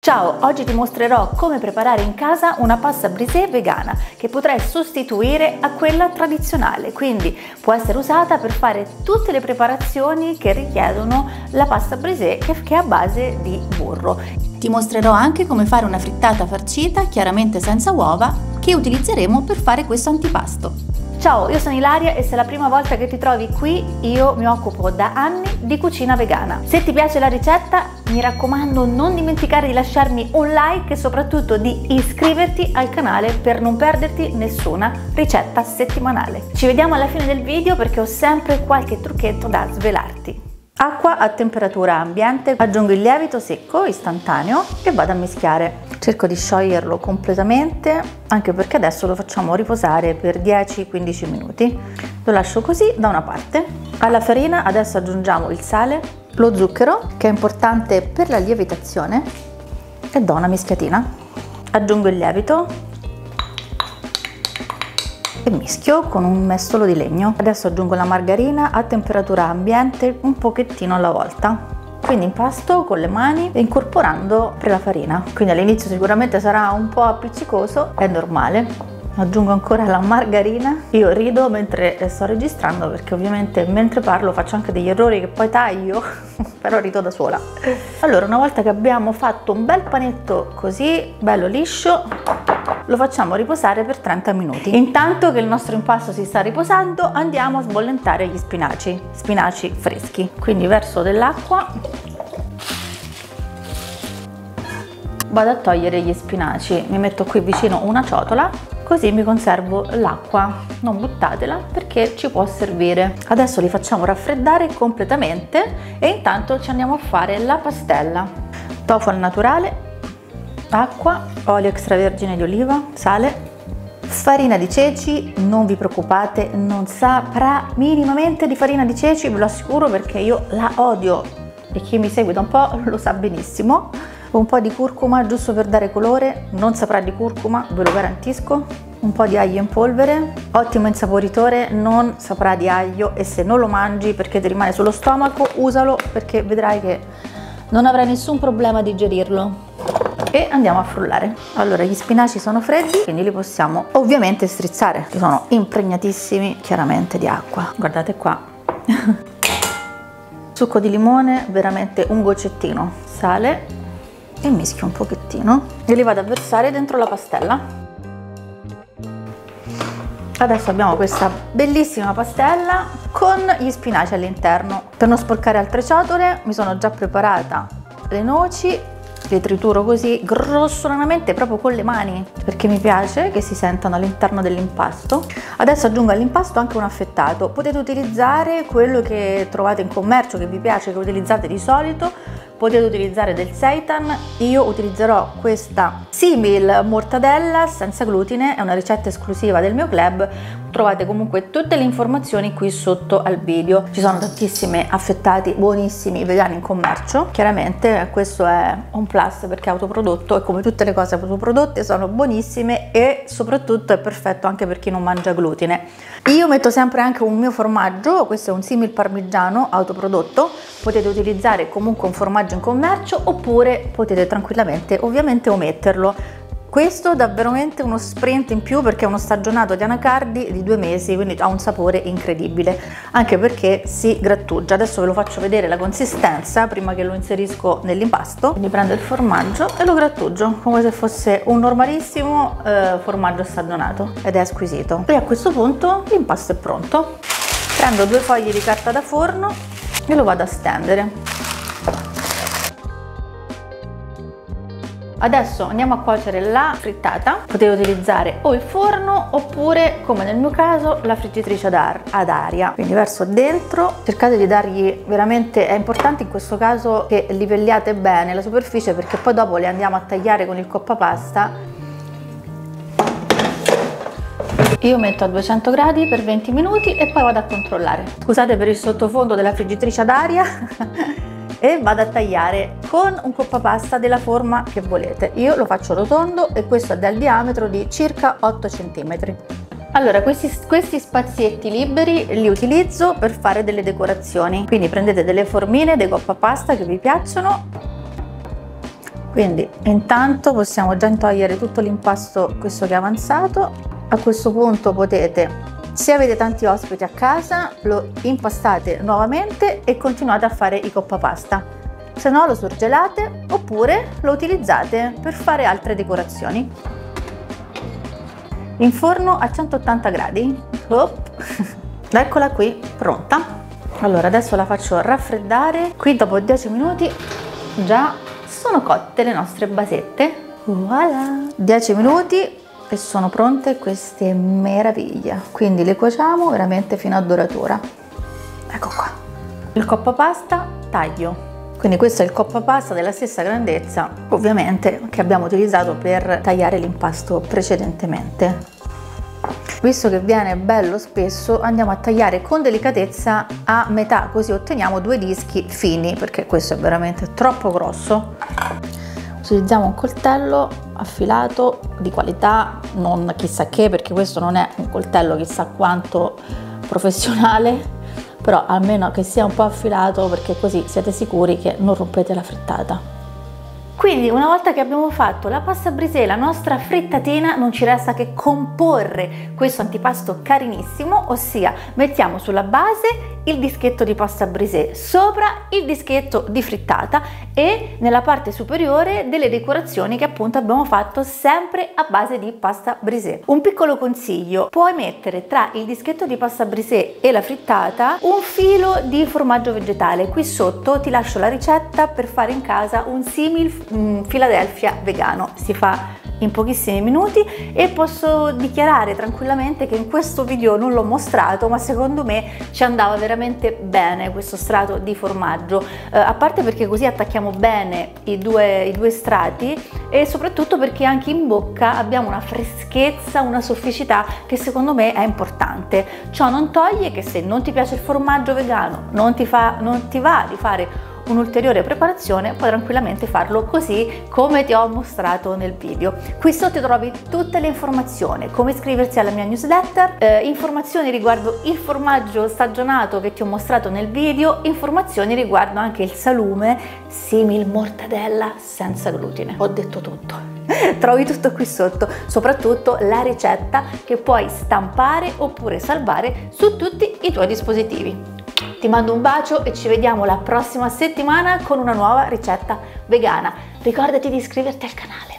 Ciao, oggi ti mostrerò come preparare in casa una pasta brisée vegana che potrai sostituire a quella tradizionale, quindi può essere usata per fare tutte le preparazioni che richiedono la pasta brisée che è a base di burro. Ti mostrerò anche come fare una frittata farcita, chiaramente senza uova, che utilizzeremo per fare questo antipasto. Ciao, io sono Ilaria e se è la prima volta che ti trovi qui, io mi occupo da anni di cucina vegana. Se ti piace la ricetta, mi raccomando non dimenticare di lasciarmi un like e soprattutto di iscriverti al canale per non perderti nessuna ricetta settimanale. Ci vediamo alla fine del video perché ho sempre qualche trucchetto da svelarti. Acqua a temperatura ambiente, aggiungo il lievito secco istantaneo e vado a mischiare. Cerco di scioglierlo completamente, anche perché adesso lo facciamo riposare per 10-15 minuti. Lo lascio così da una parte. Alla farina adesso aggiungiamo il sale, lo zucchero, che è importante per la lievitazione, e do una mischiatina. Aggiungo il lievito e mischio con un mestolo di legno. Adesso aggiungo la margarina a temperatura ambiente, un pochettino alla volta. Quindi impasto con le mani e incorporando la farina. Quindi all'inizio sicuramente sarà un po' appiccicoso, è normale. Aggiungo ancora la margarina. Io rido mentre sto registrando perché ovviamente mentre parlo faccio anche degli errori che poi taglio, però rido da sola. Allora, una volta che abbiamo fatto un bel panetto così, bello liscio, lo facciamo riposare per 30 minuti. Intanto che il nostro impasto si sta riposando, andiamo a sbollentare gli spinaci freschi. Quindi verso dell'acqua, vado a togliere gli spinaci, mi metto qui vicino una ciotola, così mi conservo l'acqua. Non buttatela perché ci può servire. Adesso li facciamo raffreddare completamente e intanto ci andiamo a fare la pastella. Tofu al naturale, acqua, olio extravergine di oliva, sale, farina di ceci. Non vi preoccupate, non saprà minimamente di farina di ceci, ve lo assicuro, perché io la odio e chi mi segue da un po' lo sa benissimo. Un po' di curcuma giusto per dare colore, non saprà di curcuma, ve lo garantisco. Un po' di aglio in polvere, ottimo insaporitore, non saprà di aglio, e se non lo mangi perché ti rimane sullo stomaco, usalo perché vedrai che non avrai nessun problema a digerirlo. E andiamo a frullare. Allora, gli spinaci sono freddi, quindi li possiamo ovviamente strizzare. Sono impregnatissimi chiaramente di acqua. Guardate qua. Succo di limone, veramente un goccettino, sale e mischio un pochettino e li vado a versare dentro la pastella. Adesso abbiamo questa bellissima pastella con gli spinaci all'interno. Per non sporcare altre ciotole mi sono già preparata le noci, le trituro così grossolanamente proprio con le mani perché mi piace che si sentano all'interno dell'impasto. Adesso aggiungo all'impasto anche un affettato. Potete utilizzare quello che trovate in commercio, che vi piace, che utilizzate di solito. Potete utilizzare del seitan, io utilizzerò questa simil mortadella senza glutine, è una ricetta esclusiva del mio club. Trovate comunque tutte le informazioni qui sotto al video. Ci sono tantissimi affettati buonissimi vegani in commercio. Chiaramente questo è un plus perché è autoprodotto e come tutte le cose autoprodotte sono buonissime e soprattutto è perfetto anche per chi non mangia glutine. Io metto sempre anche un mio formaggio, questo è un simil parmigiano autoprodotto. Potete utilizzare comunque un formaggio in commercio oppure potete tranquillamente ovviamente ometterlo. Questo dà veramente uno sprint in più perché è uno stagionato di anacardi di 2 mesi, quindi ha un sapore incredibile, anche perché si grattugia. Adesso ve lo faccio vedere la consistenza prima che lo inserisco nell'impasto. Quindi prendo il formaggio e lo grattugio come se fosse un normalissimo formaggio stagionato ed è squisito. E a questo punto l'impasto è pronto. Prendo 2 fogli di carta da forno e lo vado a stendere. Adesso andiamo a cuocere la frittata. Potete utilizzare o il forno oppure, come nel mio caso, la friggitrice ad aria. Quindi verso dentro, cercate di dargli veramente, è importante in questo caso che livelliate bene la superficie perché poi dopo le andiamo a tagliare con il coppapasta. Io metto a 200 gradi per 20 minuti e poi vado a controllare. Scusate per il sottofondo della friggitrice ad aria. E vado a tagliare con un coppapasta della forma che volete. Io lo faccio rotondo e questo è del diametro di circa 8 cm. Allora, questi spazietti liberi li utilizzo per fare delle decorazioni. Quindi prendete delle formine, dei coppapasta che vi piacciono Quindi intanto possiamo già togliere tutto l'impasto, questo che è avanzato. A questo punto potete, se avete tanti ospiti a casa, lo impastate nuovamente e continuate a fare i coppapasta, se no lo surgelate oppure lo utilizzate per fare altre decorazioni. In forno a 180 gradi. Eccola qui pronta. Allora adesso la faccio raffreddare. Qui dopo 10 minuti già sono cotte le nostre basette. Voilà, 10 minuti e sono pronte queste meraviglie. Quindi le cuociamo veramente fino a doratura. Ecco qua il coppapasta taglio. Quindi questo è il coppapasta della stessa grandezza ovviamente che abbiamo utilizzato per tagliare l'impasto precedentemente. Visto che viene bello spesso, andiamo a tagliare con delicatezza a metà, così otteniamo due dischi fini, perché questo è veramente troppo grosso. Utilizziamo un coltello affilato di qualità, non chissà che, perché questo non è un coltello chissà quanto professionale, però almeno che sia un po' affilato, perché così siete sicuri che non rompete la frittata. Quindi una volta che abbiamo fatto la pasta brisée, la nostra frittatina, non ci resta che comporre questo antipasto carinissimo, ossia mettiamo sulla base il dischetto di pasta brisée, sopra il dischetto di frittata e nella parte superiore delle decorazioni che appunto abbiamo fatto sempre a base di pasta brisée. Un piccolo consiglio: puoi mettere tra il dischetto di pasta brisée e la frittata un filo di formaggio vegetale. Qui sotto ti lascio la ricetta per fare in casa un simil Philadelphia vegano, si fa in pochissimi minuti e posso dichiarare tranquillamente che in questo video non l'ho mostrato, ma secondo me ci andava veramente bene questo strato di formaggio, a parte perché così attacchiamo bene i due strati e soprattutto perché anche in bocca abbiamo una freschezza, una sofficità che secondo me è importante. Ciò non toglie che se non ti piace il formaggio vegano, non ti va di fare un'ulteriore preparazione, puoi tranquillamente farlo così come ti ho mostrato nel video. Qui sotto trovi tutte le informazioni, come iscriversi alla mia newsletter, informazioni riguardo il formaggio stagionato che ti ho mostrato nel video, informazioni riguardo anche il salume simil mortadella senza glutine. Ho detto tutto. Trovi tutto qui sotto, soprattutto la ricetta che puoi stampare oppure salvare su tutti i tuoi dispositivi. Ti mando un bacio e ci vediamo la prossima settimana con una nuova ricetta vegana. Ricordati di iscriverti al canale.